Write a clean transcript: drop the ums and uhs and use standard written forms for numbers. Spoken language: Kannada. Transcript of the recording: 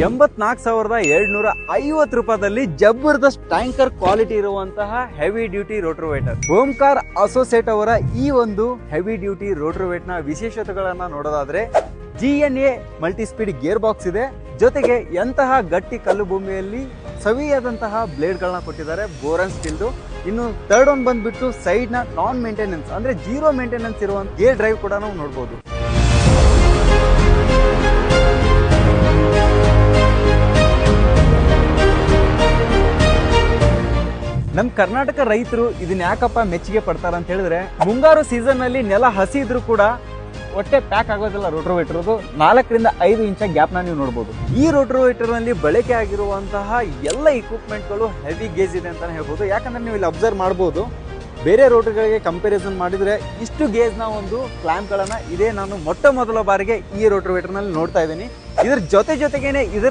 84,750 ರೂಪಾಯಿದಲ್ಲಿ ಜಬರ್ದಸ್ತ್ ಟ್ಯಾಂಕರ್ ಕ್ವಾಲಿಟಿ ಇರುವಂತಹ heavy duty rotavator. Omkar associate ಅವರ ಈ ಒಂದು ಹೆವಿ ಡ್ಯೂಟಿ ರೋಟೋವೇಟರ್ ನ ವಿಶೇಷತೆಗಳನ್ನ ನೋಡೋದಾದ್ರೆ GNA multi speed gear box ಇದೆ. ಜೊತೆಗೆ ಎಂತಹ ಗಟ್ಟಿ ಕಲ್ಲು ಭೂಮಿಯಲ್ಲಿ ಸವಿಯಾದಂತಹ ಬ್ಲೇಡ್ ಗಳನ್ನ ಕೊಟ್ಟಿದ್ದಾರೆ, ಬೋರನ್ ಸ್ಟೀಲ್ದು. ಇನ್ನು ಥರ್ಡ್ ಒನ್ ಬಂದ್ಬಿಟ್ಟು ಸೈಡ್ ನ ನಾನ್ ಮೇಂಟೆನೆನ್ಸ್ ಅಂದ್ರೆ ಜೀರೋ ಮೇಂಟೆನೆನ್ಸ್ ಇರುವಂತ ಗೇರ್ ಡ್ರೈವ್ ಕೂಡ ನಾವು ನೋಡಬಹುದು. ನಮ್ ಕರ್ನಾಟಕ ರೈತರು ಇದನ್ನ ಯಾಕಪ್ಪ ಮೆಚ್ಚುಗೆ ಪಡ್ತಾರ ಅಂತ ಹೇಳಿದ್ರೆ, ಮುಂಗಾರು ಸೀಸನ್ ನಲ್ಲಿ ನೆಲ ಹಸಿ ಇದ್ರೂ ಕೂಡ ಹೊಟ್ಟೆ ಪ್ಯಾಕ್ ಆಗೋದಿಲ್ಲ ರೋಟೋವೇಟರ್. 4 ರಿಂದ 5 ಇಂಚ ಗ್ಯಾಪ್ ನ ನೀವು ನೋಡಬಹುದು. ಈ ರೋಟೋವೇಟರ್ ನಲ್ಲಿ ಬಳಕೆ ಆಗಿರುವಂತಹ ಎಲ್ಲ ಇಕ್ವಿಪ್ಮೆಂಟ್ ಗಳು ಹೆವಿ ಗೇಜ್ ಇದೆ ಅಂತಾನೆ ಹೇಳ್ಬೋದು. ಯಾಕಂದ್ರೆ ನೀವು ಇಲ್ಲಿ ಅಬ್ಸರ್ವ್ ಮಾಡಬಹುದು, ಬೇರೆ ರೋಟೋಗಳಿಗೆ ಕಂಪ್ಯಾರಿಸನ್ ಮಾಡಿದ್ರೆ ಇಷ್ಟು ಗೇಜ್ ನ ಒಂದು ಕ್ಲಾಂಪ್ ಗಳನ್ನ ಇದೇ ನಾನು ಮೊಟ್ಟ ಮೊದಲ ಬಾರಿಗೆ ಈ ರೋಟೋವೇಟರ್ ನಲ್ಲಿ ನೋಡ್ತಾ ಇದ್ದೀನಿ. ಇದ್ರ ಜೊತೆಗೇನೆ ಇದರ